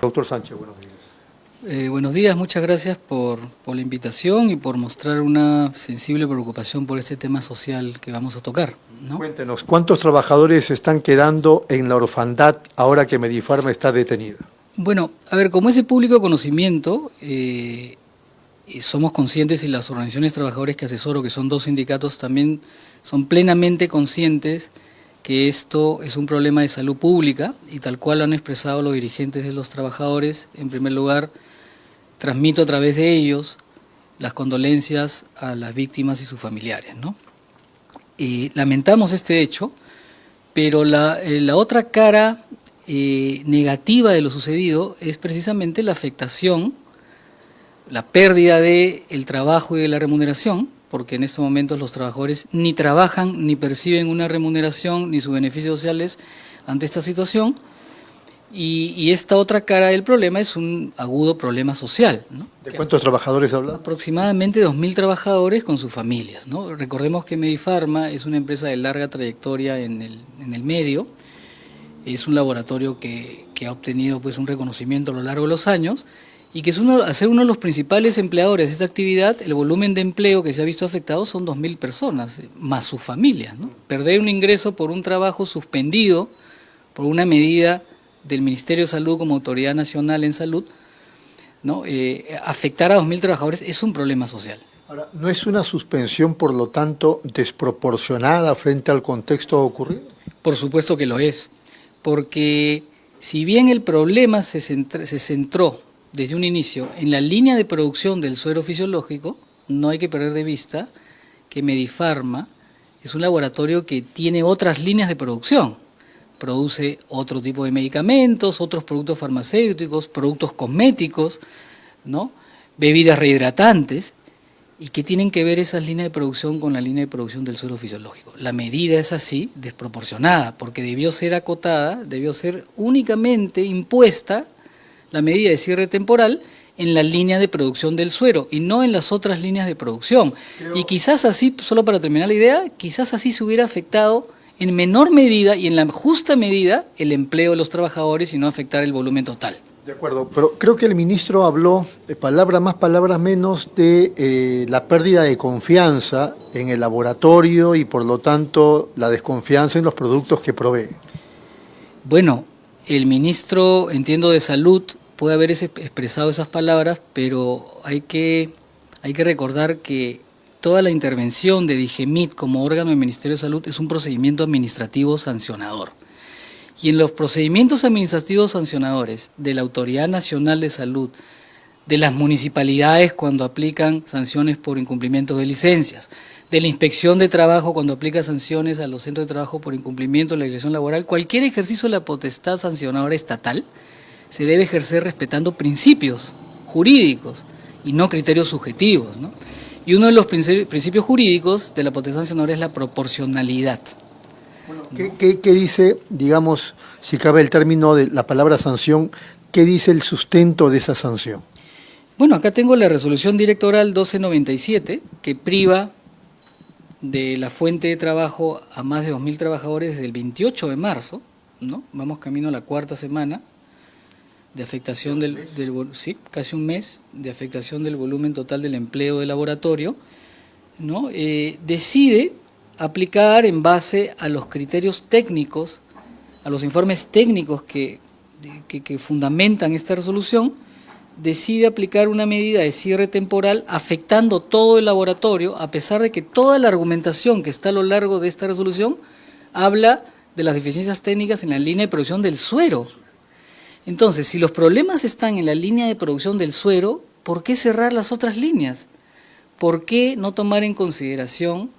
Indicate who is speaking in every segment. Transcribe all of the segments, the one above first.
Speaker 1: Doctor Sánchez, buenos días.
Speaker 2: Buenos días, muchas gracias por la invitación y por mostrar una sensible preocupación por este tema social que vamos a tocar, ¿no?
Speaker 1: Cuéntenos, ¿cuántos trabajadores están quedando en la orfandad ahora que Medifarma está detenida?
Speaker 2: Bueno, a ver, como es de público conocimiento, y somos conscientes y las organizaciones de trabajadores que asesoro, que son dos sindicatos, también son plenamente conscientes que esto es un problema de salud pública y tal cual lo han expresado los dirigentes de los trabajadores. En primer lugar, transmito a través de ellos las condolencias a las víctimas y sus familiares, ¿no? Lamentamos este hecho, pero la otra cara negativa de lo sucedido es precisamente la afectación, la pérdida del trabajo y de la remuneración, porque en estos momentos los trabajadores ni trabajan, ni perciben una remuneración, ni sus beneficios sociales ante esta situación. Y esta otra cara del problema es un agudo problema social, ¿no?
Speaker 1: ¿De cuántos trabajadores habla?
Speaker 2: Aproximadamente 2.000 trabajadores con sus familias, ¿no? Recordemos que Medifarma es una empresa de larga trayectoria en el medio, es un laboratorio que ha obtenido pues un reconocimiento a lo largo de los años y que es al ser uno de los principales empleadores de esta actividad, el volumen de empleo que se ha visto afectado son 2.000 personas, más sus familias, ¿no? Perder un ingreso por un trabajo suspendido por una medida del Ministerio de Salud como Autoridad Nacional en Salud, ¿no? Afectar a 2.000 trabajadores es un problema social.
Speaker 1: Ahora, ¿no es una suspensión, por lo tanto, desproporcionada frente al contexto ocurrido?
Speaker 2: Por supuesto que lo es, porque si bien el problema se centró desde un inicio en la línea de producción del suero fisiológico, no hay que perder de vista que Medifarma es un laboratorio que tiene otras líneas de producción. Produce otro tipo de medicamentos, otros productos farmacéuticos, productos cosméticos, ¿no? Bebidas rehidratantes. ¿Y qué tienen que ver esas líneas de producción con la línea de producción del suero fisiológico? La medida es así, desproporcionada, porque debió ser acotada, debió ser únicamente impuesta la medida de cierre temporal en la línea de producción del suero y no en las otras líneas de producción. Y quizás así, solo para terminar la idea, quizás así se hubiera afectado en menor medida y en la justa medida el empleo de los trabajadores y no afectar el volumen total.
Speaker 1: De acuerdo, pero creo que el ministro habló, palabras más, palabras menos, de la pérdida de confianza en el laboratorio y por lo tanto la desconfianza en los productos que provee.
Speaker 2: Bueno, el ministro, entiendo, de Salud puede haber expresado esas palabras, pero hay que recordar que toda la intervención de DIGEMIT como órgano del Ministerio de Salud es un procedimiento administrativo sancionador. Y en los procedimientos administrativos sancionadores de la Autoridad Nacional de Salud, de las municipalidades cuando aplican sanciones por incumplimiento de licencias, de la Inspección de Trabajo cuando aplica sanciones a los centros de trabajo por incumplimiento de la legislación laboral, cualquier ejercicio de la potestad sancionadora estatal se debe ejercer respetando principios jurídicos y no criterios subjetivos, ¿no? Y uno de los principios jurídicos de la potestad sancionadora es la proporcionalidad.
Speaker 1: Bueno, ¿qué dice, digamos, si cabe el término de la palabra sanción, qué dice el sustento de esa sanción?
Speaker 2: Bueno, acá tengo la resolución directoral 1297 que priva de la fuente de trabajo a más de 2.000 trabajadores desde el 28 de marzo, ¿no? Vamos camino a la cuarta semana de afectación sí, casi un mes de afectación del volumen total del empleo del laboratorio, ¿no? Decide aplicar en base a los criterios técnicos, a los informes técnicos que fundamentan esta resolución, decide aplicar una medida de cierre temporal afectando todo el laboratorio, a pesar de que toda la argumentación que está a lo largo de esta resolución habla de las deficiencias técnicas en la línea de producción del suero. Entonces, si los problemas están en la línea de producción del suero, ¿por qué cerrar las otras líneas? ¿Por qué no tomar en consideración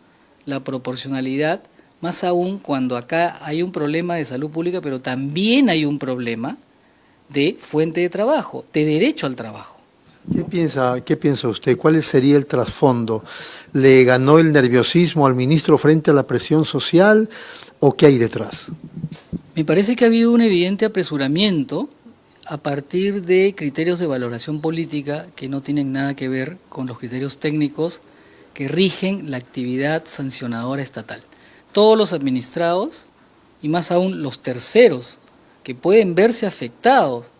Speaker 2: la proporcionalidad, más aún cuando acá hay un problema de salud pública, pero también hay un problema de fuente de trabajo, de derecho al trabajo?
Speaker 1: ¿Qué piensa usted? ¿Cuál sería el trasfondo? ¿Le ganó el nerviosismo al ministro frente a la presión social o qué hay detrás?
Speaker 2: Me parece que ha habido un evidente apresuramiento a partir de criterios de valoración política que no tienen nada que ver con los criterios técnicos que rigen la actividad sancionadora estatal. Todos los administrados, y más aún los terceros, que pueden verse afectados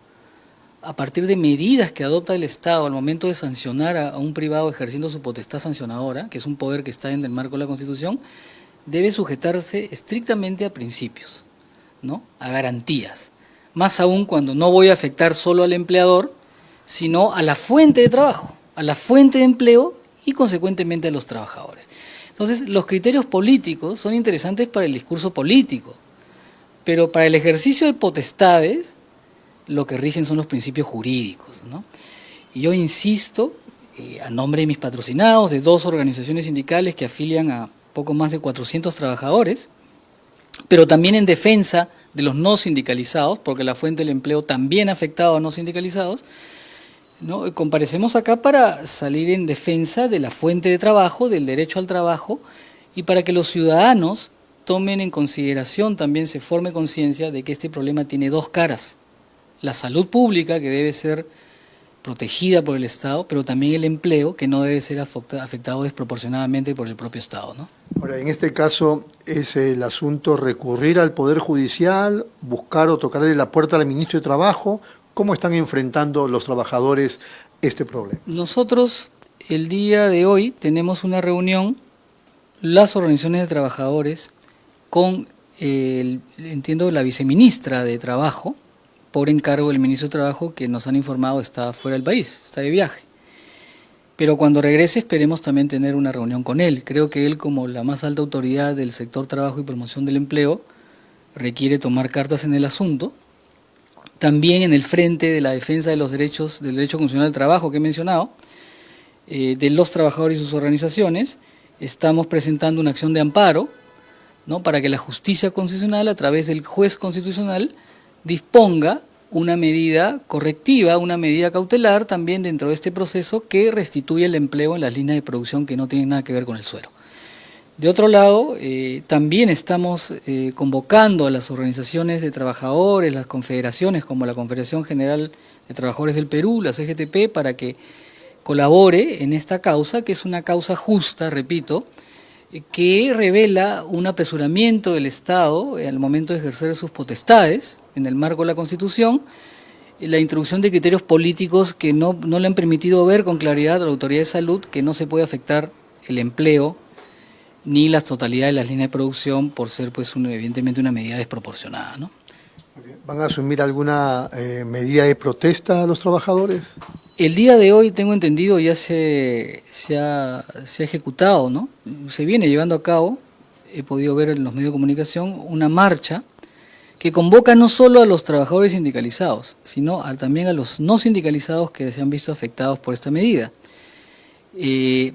Speaker 2: a partir de medidas que adopta el Estado al momento de sancionar a un privado ejerciendo su potestad sancionadora, que es un poder que está en el marco de la Constitución, debe sujetarse estrictamente a principios, ¿no? A garantías. Más aún cuando no voy a afectar solo al empleador, sino a la fuente de trabajo, a la fuente de empleo y consecuentemente a los trabajadores. Entonces, los criterios políticos son interesantes para el discurso político, pero para el ejercicio de potestades, lo que rigen son los principios jurídicos, ¿no? Y yo insisto, a nombre de mis patrocinados, de 2 organizaciones sindicales que afilian a poco más de 400 trabajadores, pero también en defensa de los no sindicalizados, porque la fuente del empleo también ha afectado a no sindicalizados, ¿no? Comparecemos acá para salir en defensa de la fuente de trabajo, del derecho al trabajo, y para que los ciudadanos tomen en consideración, también se forme conciencia de que este problema tiene 2 caras. La salud pública, que debe ser protegida por el Estado, pero también el empleo, que no debe ser afectado desproporcionadamente por el propio Estado, ¿no?
Speaker 1: Ahora, en este caso, ¿es el asunto recurrir al Poder Judicial, buscar o tocarle la puerta al ministro de Trabajo? ¿Cómo están enfrentando los trabajadores este problema?
Speaker 2: Nosotros, el día de hoy, tenemos una reunión, las organizaciones de trabajadores, con, entiendo, la viceministra de Trabajo, por encargo del ministro de Trabajo, que nos han informado está fuera del país, está de viaje. Pero cuando regrese esperemos también tener una reunión con él. Creo que él, como la más alta autoridad del sector trabajo y promoción del empleo, requiere tomar cartas en el asunto. También en el frente de la defensa de los derechos, del derecho constitucional al trabajo que he mencionado, de los trabajadores y sus organizaciones, estamos presentando una acción de amparo, ¿no? Para que la justicia constitucional, a través del juez constitucional, disponga una medida correctiva, una medida cautelar también dentro de este proceso que restituye el empleo en las líneas de producción que no tienen nada que ver con el suero. De otro lado, también estamos convocando a las organizaciones de trabajadores, las confederaciones como la Confederación General de Trabajadores del Perú, la CGTP, para que colabore en esta causa, que es una causa justa, repito, que revela un apresuramiento del Estado al momento de ejercer sus potestades en el marco de la Constitución, la introducción de criterios políticos que no le han permitido ver con claridad a la Autoridad de Salud que no se puede afectar el empleo ni la totalidad de las líneas de producción por ser, pues, evidentemente una medida desproporcionada, ¿no?
Speaker 1: ¿Van a asumir alguna medida de protesta a los trabajadores?
Speaker 2: El día de hoy, tengo entendido, ya se ha ejecutado, ¿no? Se viene llevando a cabo, he podido ver en los medios de comunicación, una marcha que convoca no solo a los trabajadores sindicalizados, sino también a los no sindicalizados que se han visto afectados por esta medida.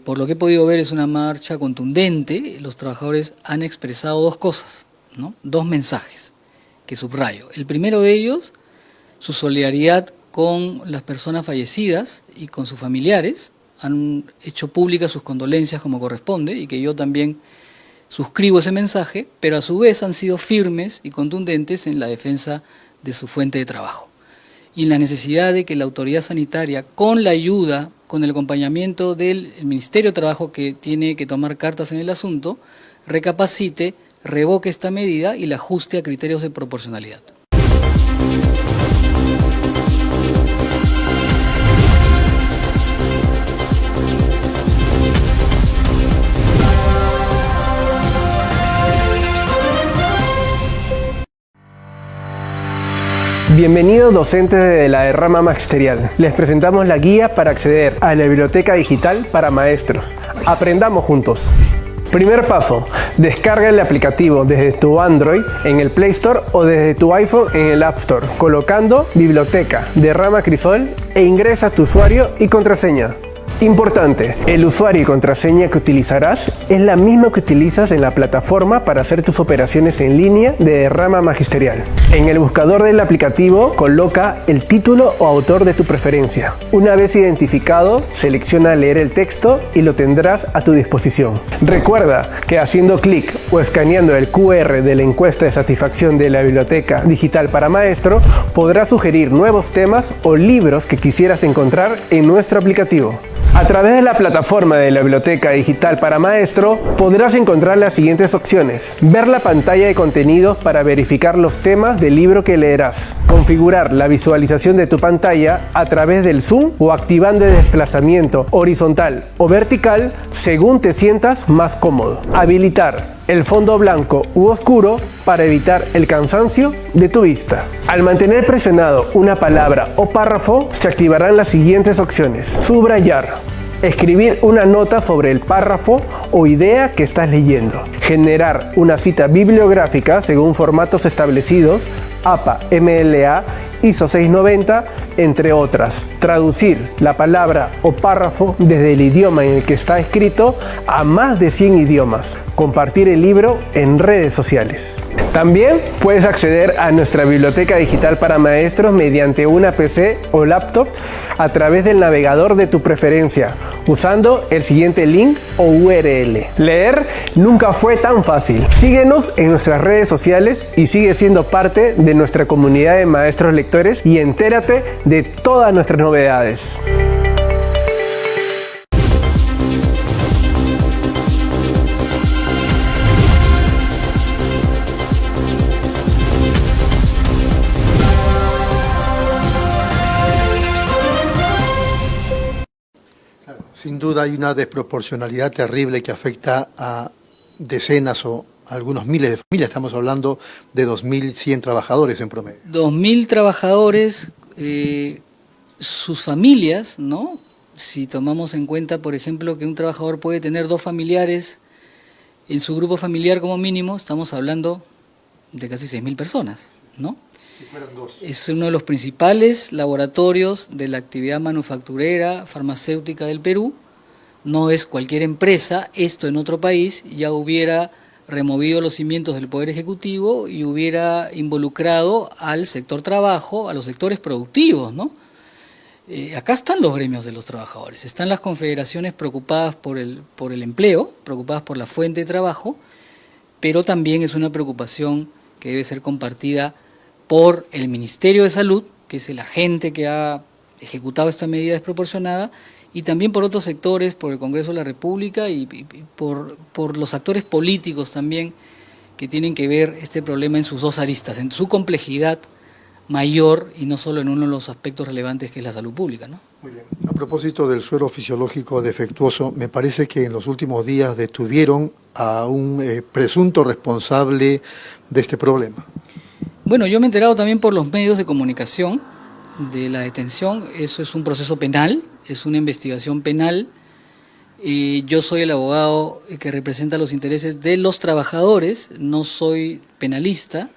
Speaker 2: Por lo que he podido ver, es una marcha contundente. Los trabajadores han expresado 2 cosas, ¿no? 2 mensajes que subrayo. El primero de ellos, su solidaridad con las personas fallecidas y con sus familiares. Han hecho públicas sus condolencias como corresponde, y que yo también suscribo ese mensaje, pero a su vez han sido firmes y contundentes en la defensa de su fuente de trabajo y en la necesidad de que la autoridad sanitaria, con la ayuda, con el acompañamiento del Ministerio de Trabajo, que tiene que tomar cartas en el asunto, recapacite, revoque esta medida y la ajuste a criterios de proporcionalidad.
Speaker 3: Bienvenidos docentes de la rama magisterial. Les presentamos la guía para acceder a la biblioteca digital para maestros. Aprendamos juntos. Primer paso, descarga el aplicativo desde tu Android en el Play Store o desde tu iPhone en el App Store, colocando Biblioteca de Rama Crisol e ingresa tu usuario y contraseña. Importante, el usuario y contraseña que utilizarás es la misma que utilizas en la plataforma para hacer tus operaciones en línea de rama magisterial. En el buscador del aplicativo coloca el título o autor de tu preferencia. Una vez identificado, selecciona leer el texto y lo tendrás a tu disposición. Recuerda que haciendo clic o escaneando el QR de la encuesta de satisfacción de la biblioteca digital para maestro, podrás sugerir nuevos temas o libros que quisieras encontrar en nuestro aplicativo. A través de la plataforma de la Biblioteca Digital para Maestro podrás encontrar las siguientes opciones: ver la pantalla de contenidos para verificar los temas del libro que leerás, configurar la visualización de tu pantalla a través del zoom o activando el desplazamiento horizontal o vertical según te sientas más cómodo, habilitar el fondo blanco u oscuro para evitar el cansancio de tu vista. Al mantener presionado una palabra o párrafo, se activarán las siguientes opciones: subrayar, escribir una nota sobre el párrafo o idea que estás leyendo, generar una cita bibliográfica según formatos establecidos, APA, MLA, ISO 690, entre otras, traducir la palabra o párrafo desde el idioma en el que está escrito a más de 100 idiomas, compartir el libro en redes sociales. También puedes acceder a nuestra biblioteca digital para maestros mediante una PC o laptop a través del navegador de tu preferencia, usando el siguiente link o URL. Leer nunca fue tan fácil. Síguenos en nuestras redes sociales y sigue siendo parte de nuestra comunidad de maestros lectores y entérate de todas nuestras novedades.
Speaker 1: Sin duda hay una desproporcionalidad terrible que afecta a decenas o algunos miles de familias. Estamos hablando de 2.100 trabajadores en promedio.
Speaker 2: 2.000 trabajadores, sus familias, ¿no? Si tomamos en cuenta, por ejemplo, que un trabajador puede tener 2 familiares en su grupo familiar como mínimo, estamos hablando de casi 6.000 personas, ¿no?
Speaker 1: Si fueran 2.
Speaker 2: Es uno de los principales laboratorios de la actividad manufacturera, farmacéutica del Perú. No es cualquier empresa. Esto en otro país ya hubiera removido los cimientos del Poder Ejecutivo y hubiera involucrado al sector trabajo, a los sectores productivos, ¿no? Acá están los gremios de los trabajadores, están las confederaciones preocupadas por el empleo, preocupadas por la fuente de trabajo, pero también es una preocupación que debe ser compartida por el Ministerio de Salud, que es el agente que ha ejecutado esta medida desproporcionada, y también por otros sectores, por el Congreso de la República y por los actores políticos también, que tienen que ver este problema en sus 2 aristas, en su complejidad mayor y no solo en uno de los aspectos relevantes que es la salud pública, ¿no?
Speaker 1: Muy bien. A propósito del suero fisiológico defectuoso, me parece que en los últimos días detuvieron a un presunto responsable de este problema.
Speaker 2: Bueno, yo me he enterado también por los medios de comunicación de la detención. Eso es un proceso penal, es una investigación penal. Yo soy el abogado que representa los intereses de los trabajadores, no soy penalista.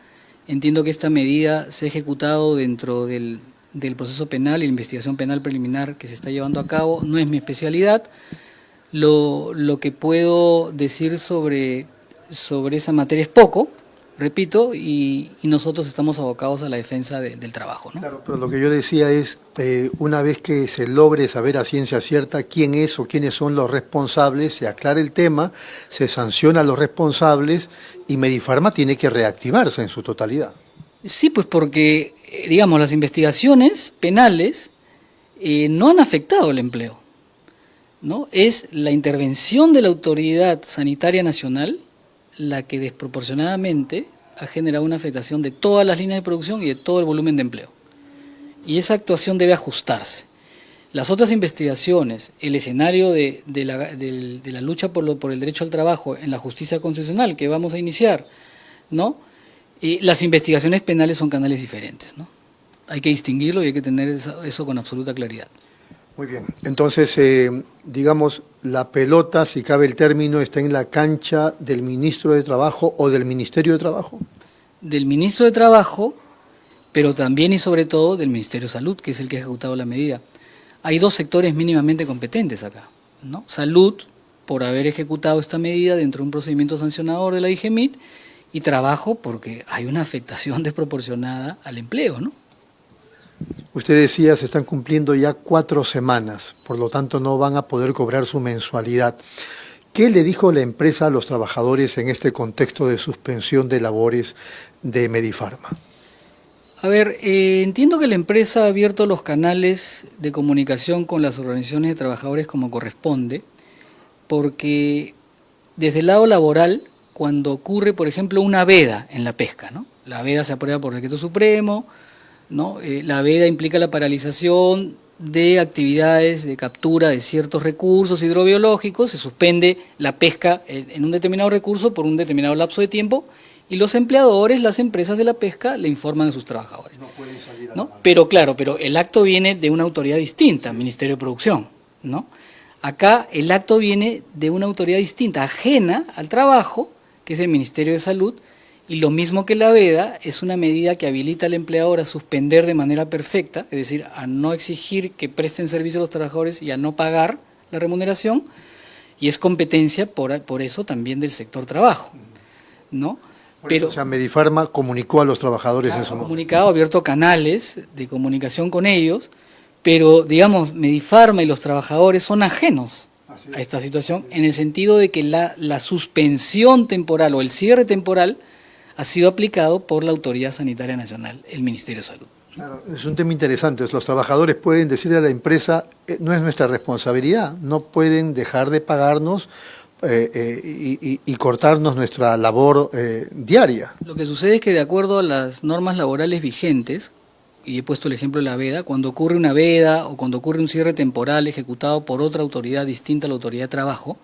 Speaker 2: Entiendo que esta medida se ha ejecutado dentro del proceso penal y la investigación penal preliminar que se está llevando a cabo. No es mi especialidad. Lo que puedo decir sobre esa materia es poco, repito, y nosotros estamos abocados a la defensa del trabajo, ¿no?
Speaker 1: Claro, pero lo que yo decía es, una vez que se logre saber a ciencia cierta quién es o quiénes son los responsables, se aclara el tema, se sanciona a los responsables y Medifarma tiene que reactivarse en su totalidad.
Speaker 2: Sí, pues porque, digamos, las investigaciones penales no han afectado el empleo, ¿no? Es la intervención de la Autoridad Sanitaria Nacional la que desproporcionadamente ha generado una afectación de todas las líneas de producción y de todo el volumen de empleo. Y esa actuación debe ajustarse. Las otras investigaciones, el escenario de la lucha por el derecho al trabajo en la justicia constitucional que vamos a iniciar, ¿no? Y las investigaciones penales son canales diferentes, ¿no? Hay que distinguirlo y hay que tener eso con absoluta claridad.
Speaker 1: Muy bien, entonces, digamos, la pelota, si cabe el término, está en la cancha del ministro de Trabajo o del Ministerio de Trabajo.
Speaker 2: Del ministro de Trabajo, pero también y sobre todo del Ministerio de Salud, que es el que ha ejecutado la medida. Hay 2 sectores mínimamente competentes acá, ¿no? Salud, por haber ejecutado esta medida dentro de un procedimiento sancionador de la DIGEMIT, y Trabajo, porque hay una afectación desproporcionada al empleo, ¿no?
Speaker 1: Usted decía, se están cumpliendo ya 4 semanas, por lo tanto no van a poder cobrar su mensualidad. ¿Qué le dijo la empresa a los trabajadores en este contexto de suspensión de labores de Medifarma?
Speaker 2: A ver, entiendo que la empresa ha abierto los canales de comunicación con las organizaciones de trabajadores como corresponde, porque desde el lado laboral, cuando ocurre, por ejemplo, una veda en la pesca, ¿no? La veda se aprueba por decreto supremo, ¿no? La veda implica la paralización de actividades de captura de ciertos recursos hidrobiológicos, se suspende la pesca en un determinado recurso por un determinado lapso de tiempo, y los empleadores, las empresas de la pesca, le informan a sus trabajadores.
Speaker 1: No pueden salir a
Speaker 2: ¿No?
Speaker 1: la mar.
Speaker 2: Pero claro, pero el acto viene de una autoridad distinta, Ministerio de Producción, ¿no? Acá el acto viene de una autoridad distinta, ajena al trabajo, que es el Ministerio de Salud, y lo mismo que la veda, es una medida que habilita al empleador a suspender de manera perfecta, es decir, a no exigir que presten servicio a los trabajadores y a no pagar la remuneración, y es competencia por eso también del sector trabajo, ¿no?
Speaker 1: O sea, Medifarma comunicó a los trabajadores
Speaker 2: Ha
Speaker 1: eso.
Speaker 2: comunicado, ha abierto canales de comunicación con ellos, pero digamos, Medifarma y los trabajadores son ajenos a esta situación, en el sentido de que la suspensión temporal o el cierre temporal ha sido aplicado por la Autoridad Sanitaria Nacional, el Ministerio de Salud.
Speaker 1: Claro, es un tema interesante. Los trabajadores pueden decirle a la empresa, no es nuestra responsabilidad, no pueden dejar de pagarnos y cortarnos nuestra labor diaria.
Speaker 2: Lo que sucede es que de acuerdo a las normas laborales vigentes, y he puesto el ejemplo de la veda, cuando ocurre una veda o cuando ocurre un cierre temporal ejecutado por otra autoridad distinta a la autoridad de trabajo,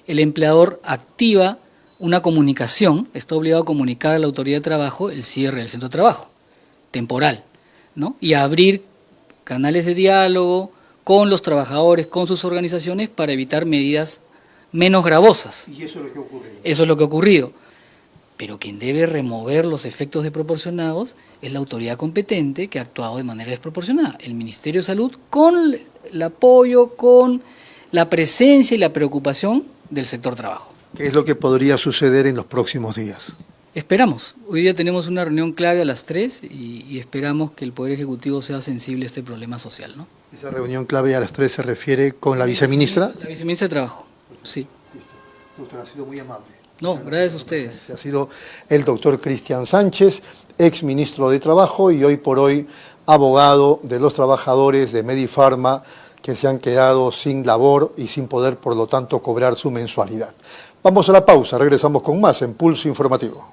Speaker 2: el empleador activa una comunicación, está obligado a comunicar a la autoridad de trabajo el cierre del centro de trabajo, temporal, ¿no? Y a abrir canales de diálogo con los trabajadores, con sus organizaciones, para evitar medidas menos gravosas.
Speaker 1: Y eso es lo que ocurre.
Speaker 2: Eso es lo que ha ocurrido. Pero quien debe remover los efectos desproporcionados es la autoridad competente que ha actuado de manera desproporcionada, el Ministerio de Salud, con el apoyo, con la presencia y la preocupación del sector trabajo.
Speaker 1: ¿Qué es lo que podría suceder en los próximos días?
Speaker 2: Esperamos. Hoy día tenemos una reunión clave a las 3 y esperamos que el Poder Ejecutivo sea sensible a este problema social, ¿no?
Speaker 1: Esa reunión clave a las 3 se refiere con la viceministra.
Speaker 2: La viceministra de Trabajo, sí.
Speaker 1: Doctor, ha sido muy amable.
Speaker 2: No, gracias a ustedes.
Speaker 1: Ha sido el doctor Cristian Sánchez, ex ministro de Trabajo y hoy por hoy abogado de los trabajadores de Medifarma que se han quedado sin labor y sin poder, por lo tanto, cobrar su mensualidad. Vamos a la pausa, regresamos con más en Pulso Informativo.